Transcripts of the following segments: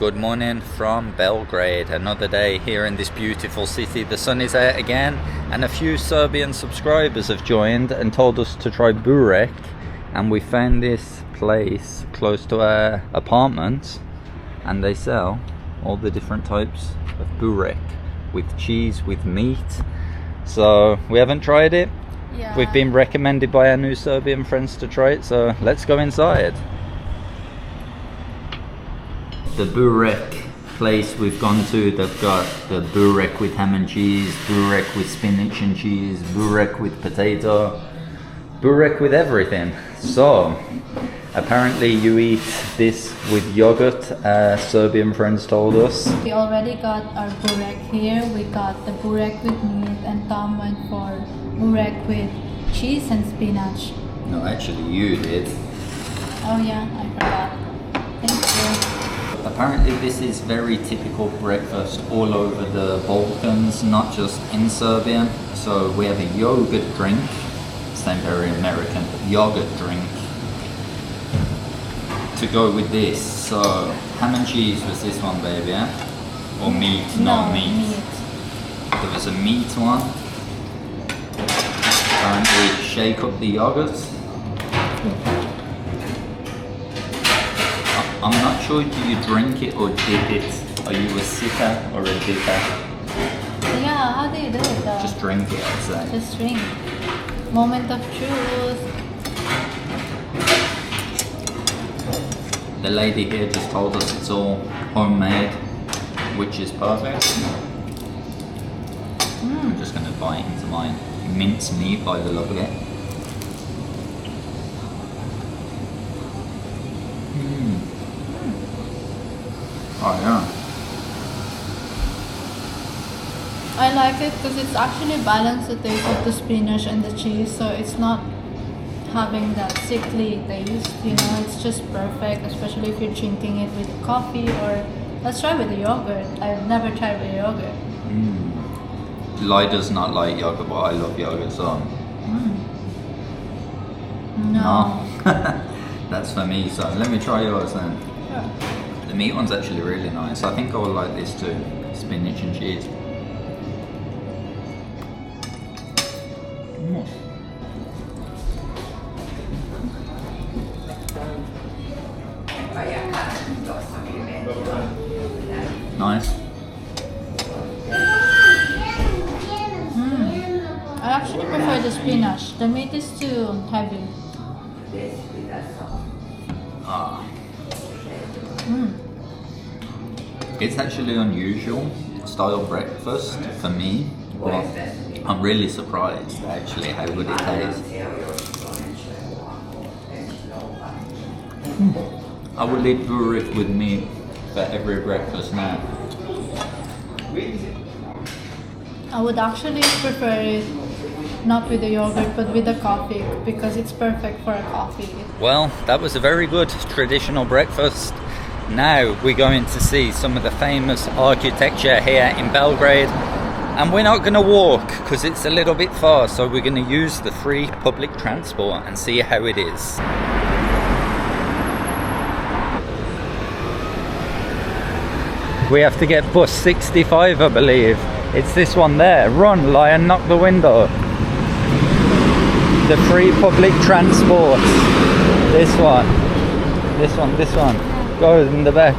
Good morning from Belgrade. Another day here in this beautiful city. The sun is out again and a few Serbian subscribers have joined and told us to try burek, and we found this place close to our apartment and they sell all the different types of burek with cheese, with meat. So we haven't tried it. Yeah. We've been recommended by our new Serbian friends to try it, so let's go inside. The burek place we've gone to, they've got the burek with ham and cheese, burek with spinach and cheese, burek with potato, burek with everything. So apparently you eat this with yogurt, Serbian friends told us. We already got our burek here. We got the burek with meat, and Tom went for burek with cheese and spinach. No, actually you did. Oh yeah, I forgot. Thank you. Apparently this is very typical breakfast all over the Balkans, not just in Serbia. So we have a yogurt drink, sounds very American, but yogurt drink to go with this. So ham and cheese was this one, baby, yeah? Or meat, not meat. There was a meat one. Apparently shake up the yogurt. I'm not sure, do you drink it or dip it? Are you a sipper or a dipper? Yeah, how do you do it though? Just drink it, I'd say. Just drink. Moment of truth. The lady here just told us it's all homemade, which is perfect. I'm just going to bite into my mince meat by the look of it. Oh yeah. I like it because it's actually balanced the taste of the spinach and the cheese, so it's not having that sickly taste, you know, it's just perfect, especially if you're drinking it with coffee, or let's try with the yogurt. I've never tried with yogurt. Lai does not like yogurt, but I love yogurt, so No. That's for me, so let me try yours then. Sure. The meat one's actually really nice. I think I will like this too. Spinach and cheese. Nice. I actually prefer the spinach. The meat is too heavy. It's actually unusual style breakfast for me, but I'm really surprised actually how good it tastes. I would eat burek with meat for every breakfast now. I would actually prefer it not with the yogurt but with the coffee, because it's perfect for a coffee. Well, that was a very good traditional breakfast. Now we're going to see some of the famous architecture here in Belgrade, and we're not going to walk because it's a little bit far, so we're going to use the free public transport and see how it is. We have to get bus 65, I believe. It's this one there. Run, Lion, knock the window. The free public transport. This one. This one, this one. Go in the back.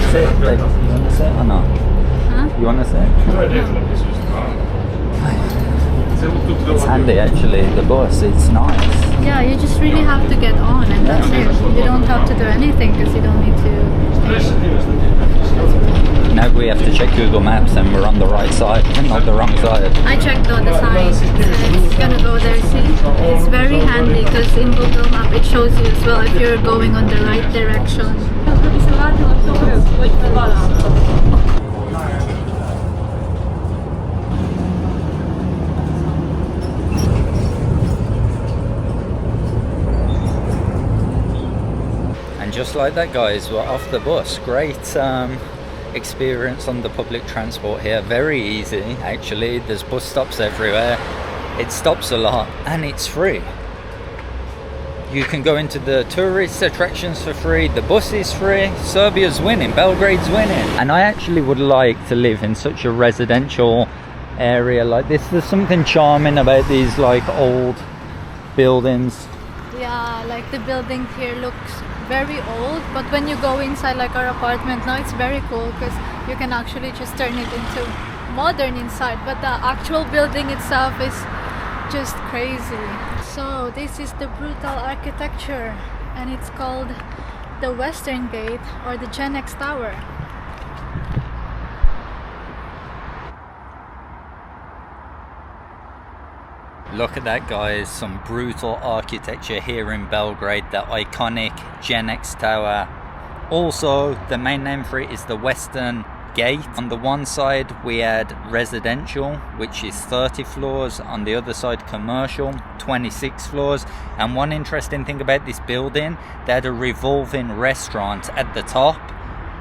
Sit, babe. You want to sit or not? Huh? You want to sit? It's handy actually, the bus, it's nice. Yeah, you just really have to get on and that's it. You don't have to do anything because you don't need to. Now we have to check Google Maps and we're on the right side, not the wrong side. I checked on the sign, it's gonna go there, see? It's very handy because in Google Map it shows you as well if you're going on the right direction. And just like that, guys, we're off the bus. Great experience on the public transport here. Very easy actually. There's bus stops everywhere. It stops a lot and it's free. You can go into the tourist attractions for free. The bus is free. Serbia's winning. Belgrade's winning. And I actually would like to live in such a residential area like this. There's something charming about these like old buildings. Yeah, like the building here looks very old, but when you go inside like our apartment now, it's very cool because you can actually just turn it into modern inside, but the actual building itself is just crazy. So this is the brutal architecture, and it's called the Western Gate or the Genex Tower. Look at that, guys, some brutal architecture here in Belgrade, the iconic Genex Tower. Also, the main name for it is the Western Gate. On the one side we had residential, which is 30 floors, on the other side commercial, 26 floors. And one interesting thing about this building, they had a revolving restaurant at the top,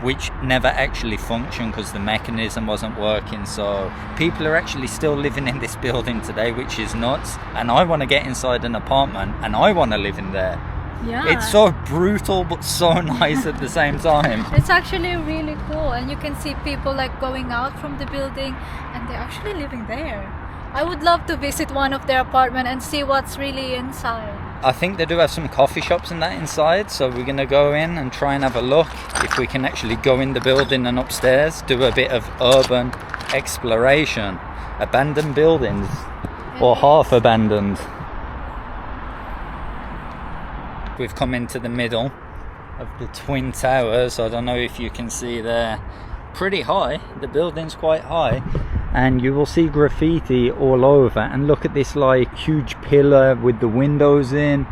which never actually functioned because the mechanism wasn't working. So people are actually still living in this building today, which is nuts. And I want to get inside an apartment and I want to live in there. Yeah, it's so brutal but so nice at the same time. It's actually really cool, and you can see people like going out from the building and they're actually living there. I would love to visit one of their apartments and see what's really inside. I think they do have some coffee shops and that inside, so we're going to go in and try and have a look if we can actually go in the building and upstairs, do a bit of urban exploration. Abandoned buildings, or half abandoned. We've come into the middle of the twin towers. I don't know if you can see there, pretty high, the building's quite high, and you will see graffiti all over. And look at this like huge pillar with the windows in,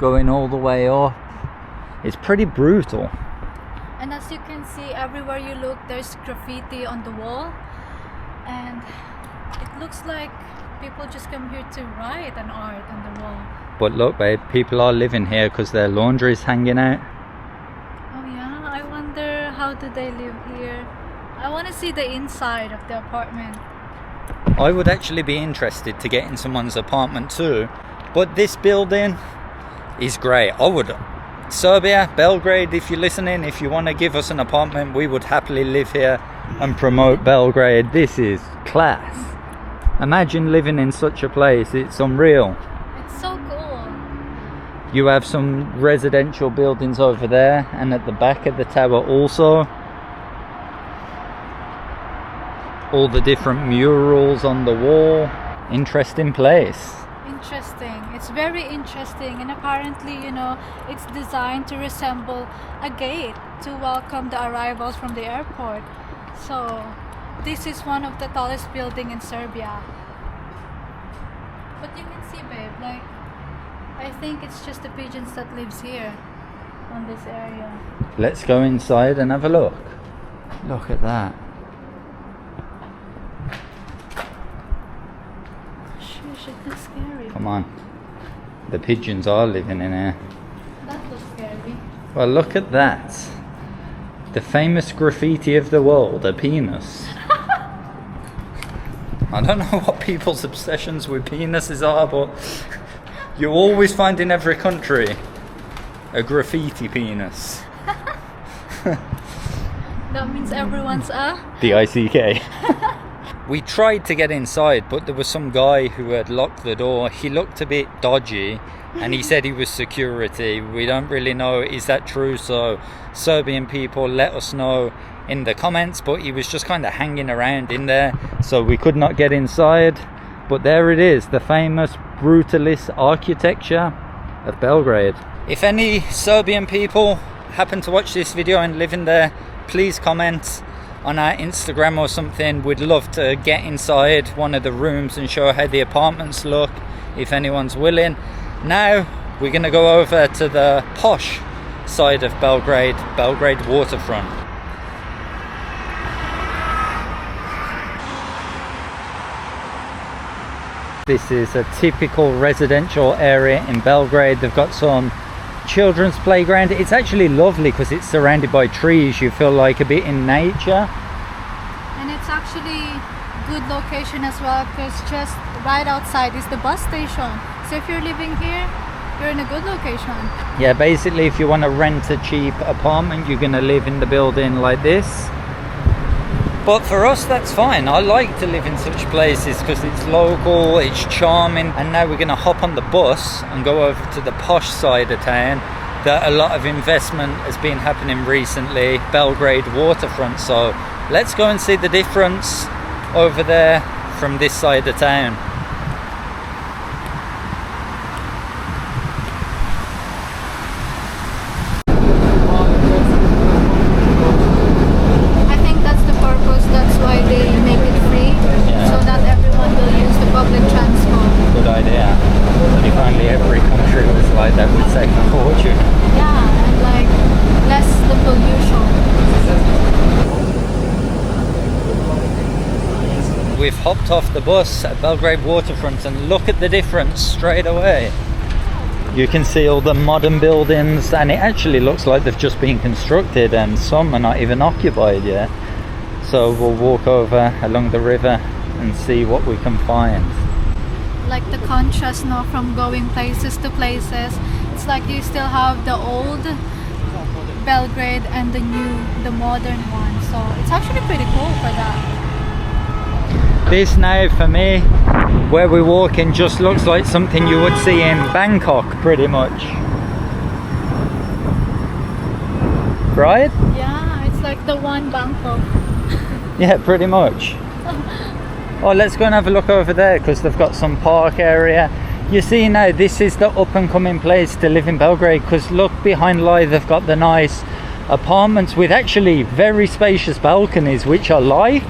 going all the way up. It's pretty brutal. And as you can see, everywhere you look there's graffiti on the wall, and it looks like people just come here to write an art on the wall. But look, babe, people are living here because their laundry is hanging out. Oh yeah, I wonder how do they live here. I want to see the inside of the apartment. I would actually be interested to get in someone's apartment too, but this building is great. I would, Serbia, Belgrade, if you're listening, if you want to give us an apartment, we would happily live here and promote Belgrade. This is class. Imagine living in such a place, it's unreal. It's so cool. You have some residential buildings over there, and at the back of the tower also. All the different murals on the wall. Interesting place. Interesting. It's very interesting, and apparently, you know, it's designed to resemble a gate to welcome the arrivals from the airport. So this is one of the tallest buildings in Serbia. But you can see, babe, like, I think it's just the pigeons that lives here on this area. Let's go inside and have a look. Look at that. Shush, it looks scary. Come on. The pigeons are living in here. That looks scary. Well, look at that. The famous graffiti of the world, a penis. I don't know what people's obsessions with penises are, but you always find in every country a graffiti penis. That means everyone's D-I-C-K. We tried to get inside, but there was some guy who had locked the door. He looked a bit dodgy, and he said he was security. We don't really know, is that true? So Serbian people, let us know in the comments, but he was just kind of hanging around in there, so we could not get inside. But there it is, the famous Brutalist architecture of Belgrade. If any Serbian people happen to watch this video and live in there, please comment on our Instagram or something. We'd love to get inside one of the rooms and show how the apartments look, if anyone's willing. Now we're going to go over to the posh side of Belgrade, Belgrade waterfront. This is a typical residential area in Belgrade. They've got some children's playground. It's actually lovely because it's surrounded by trees. You feel like a bit in nature. And it's actually good location as well, because just right outside is the bus station. So if you're living here, You're in a good location. Yeah, basically if you want to rent a cheap apartment, you're going to live in the building like this. But for us, that's fine. I like to live in such places because it's local, it's charming. And now we're going to hop on the bus and go over to the posh side of town that a lot of investment has been happening recently, Belgrade waterfront. So let's go and see the difference over there from this side of town. We've hopped off the bus at Belgrade waterfront and look at the difference straight away. You can see all the modern buildings and it actually looks like they've just been constructed and some are not even occupied yet. So we'll walk over along the river and see what we can find. Like the contrast now from going places to places. It's like you still have the old Belgrade and the modern one. So it's actually pretty cool for that. This now for me, where we're walking, just looks like something you would see in Bangkok pretty much. Right? Yeah, it's like the one Bangkok. Yeah, pretty much. Oh, let's go and have a look over there because they've got some park area. You see now, this is the up and coming place to live in Belgrade because look behind Lai, they've got the nice apartments with actually very spacious balconies, which I like.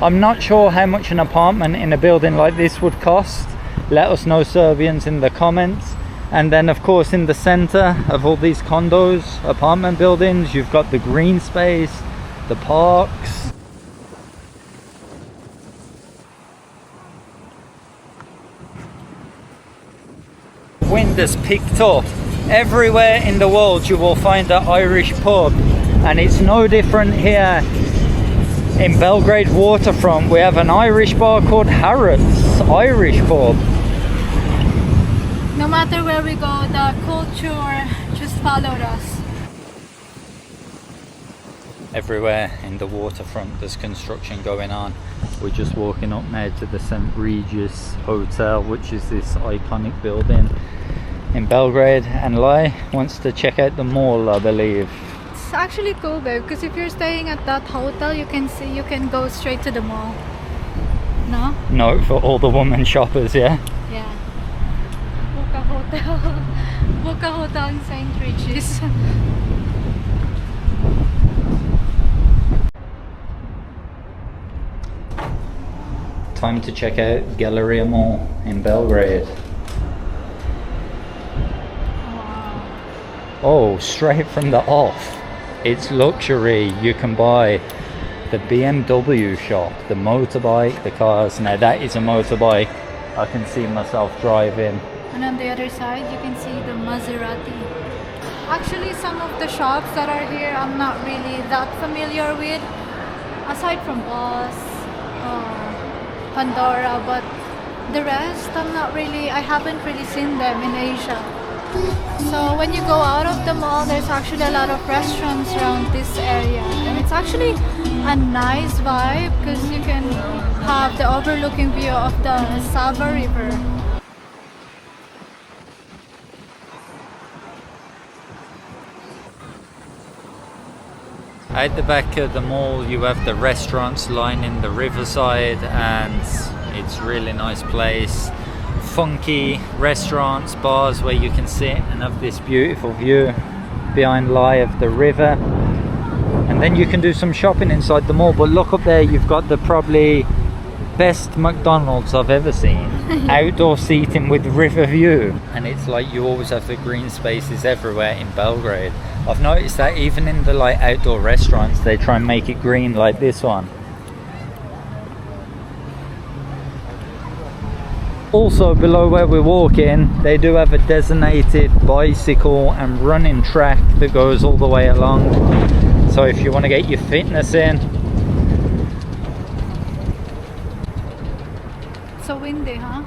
I'm not sure how much an apartment in a building like this would cost. Let us know, Serbians, in the comments. And then of course in the center of all these condos, apartment buildings, you've got the green space, the parks. Wind has picked up. Everywhere in the world you will find an Irish pub, and it's no different here. In Belgrade waterfront we have an Irish bar called Harrod's Irish Pub. No matter where we go, the culture just followed us. Everywhere in the waterfront there's construction going on. We're just walking up now to the St. Regis Hotel, which is this iconic building in Belgrade, and Lai wants to check out the mall, I believe. It's actually cool, babe, because if you're staying at that hotel, you can go straight to the mall. No? No, for all the women shoppers, yeah? Yeah. Book a hotel. Book a hotel in St. Regis. Time to check out Galleria Mall in Belgrade. Wow. Oh, straight from the off. It's luxury. You can buy the BMW shop, the motorbike, the cars. Now that is a motorbike I can see myself driving. And on the other side you can see the Maserati. Actually some of the shops that are here I'm not really that familiar with, aside from Boss, Pandora, but the rest I haven't really seen them in Asia. So when you go out of the mall, there's actually a lot of restaurants around this area, and it's actually a nice vibe because you can have the overlooking view of the Sava River. At the back of the mall you have the restaurants lining the riverside, and it's a really nice place. Funky restaurants, bars where you can sit and have this beautiful view behind Lai of the river. And then you can do some shopping inside the mall. But look up there, you've got the probably best McDonald's I've ever seen. Outdoor seating with river view. And it's like you always have the green spaces everywhere in Belgrade. I've noticed that even in the like outdoor restaurants they try and make it green, like this one. Also below where we're walking they do have a designated bicycle and running track that goes all the way along, so if you want to get your fitness in. So windy, huh?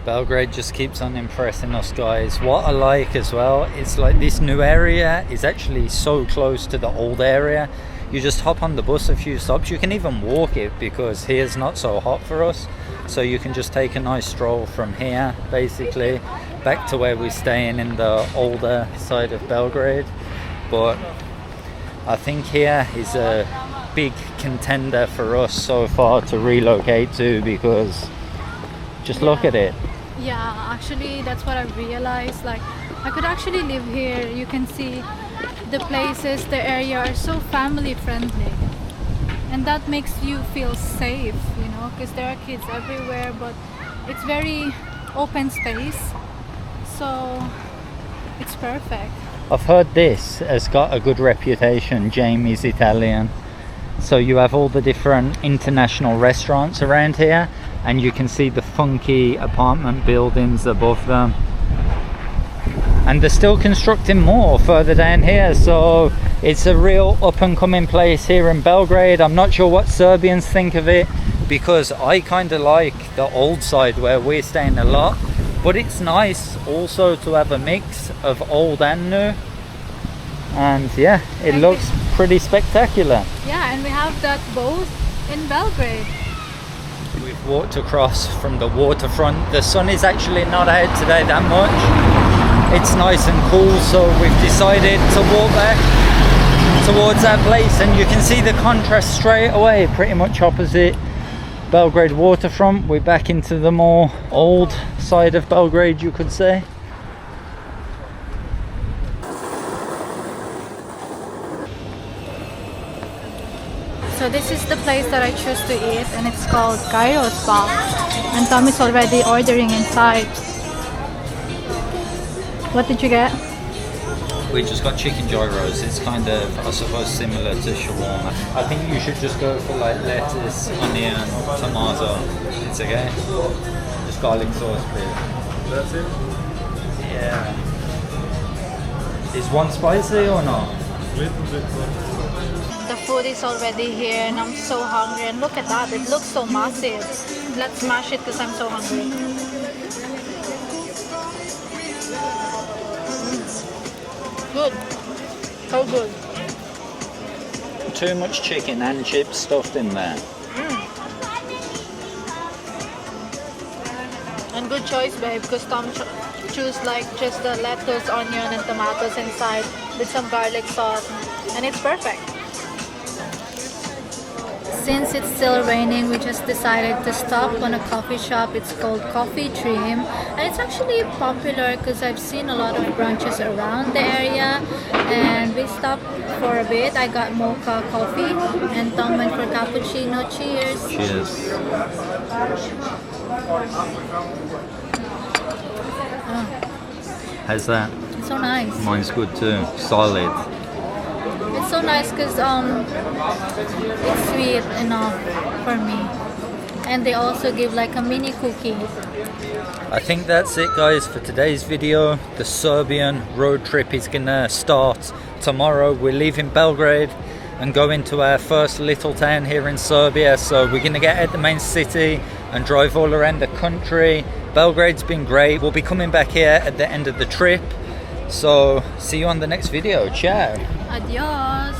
Belgrade just keeps on impressing us, guys. What I like as well, it's like this new area is actually so close to the old area. You just hop on the bus a few stops. You can even walk it because here's not so hot for us. So you can just take a nice stroll from here, basically, back to where we're staying in the older side of Belgrade. But I think here is a big contender for us so far to relocate to, because just look at it. Yeah, actually that's what I realized. Like, I could actually live here. You can see the places, the area are so family friendly, and that makes you feel safe, you know, because there are kids everywhere, but it's very open space, so it's perfect. I've heard this has got a good reputation, Jamie's Italian. So you have all the different international restaurants around here, and you can see the funky apartment buildings above them. And they're still constructing more further down here, so it's a real up and coming place here in Belgrade. I'm not sure what Serbians think of it, because I kind of like the old side where we're staying a lot, but it's nice also to have a mix of old and new. And yeah, it looks pretty spectacular. Yeah, and we have that both in Belgrade. We've walked across from the waterfront. The sun is actually not out today that much. It's nice and cool, so we've decided to walk back towards that place, and you can see the contrast straight away, pretty much opposite Belgrade waterfront. We're back into the more old side of Belgrade, you could say. So this is the place that I choose to eat, and it's called Gyros box, and Tom is already ordering inside. What did you get? We just got chicken gyros. It's kind of, I suppose, similar to shawarma. I think you should just go for like lettuce, onion, tomato. It's okay. Just garlic sauce, please. That's it? Yeah. Is one spicy or not? Little bit. The food is already here, and I'm so hungry. And look at that, it looks so massive. Let's smash it because I'm so hungry. Good. So good. Too much chicken and chips stuffed in there. And good choice, babe, because Tom choose like just the lettuce, onion, and tomatoes inside with some garlic sauce, and it's perfect. Since it's still raining, we just decided to stop on a coffee shop. It's called Coffee Dream, and it's actually popular because I've seen a lot of brunches around the area, and we stopped for a bit. I got mocha coffee and Tom went for cappuccino. Cheers. Cheers. How's that? It's so nice. Mine's good too. Solid. It's so nice because it's sweet enough for me, and they also give like a mini cookie. I think that's it, guys, for today's video. The Serbian road trip is gonna start tomorrow. We're leaving Belgrade and going to our first little town here in Serbia, so we're gonna get out the main city and drive all around the country. Belgrade's been great. We'll be coming back here at the end of the trip, so see you on the next video. Ciao. Adios.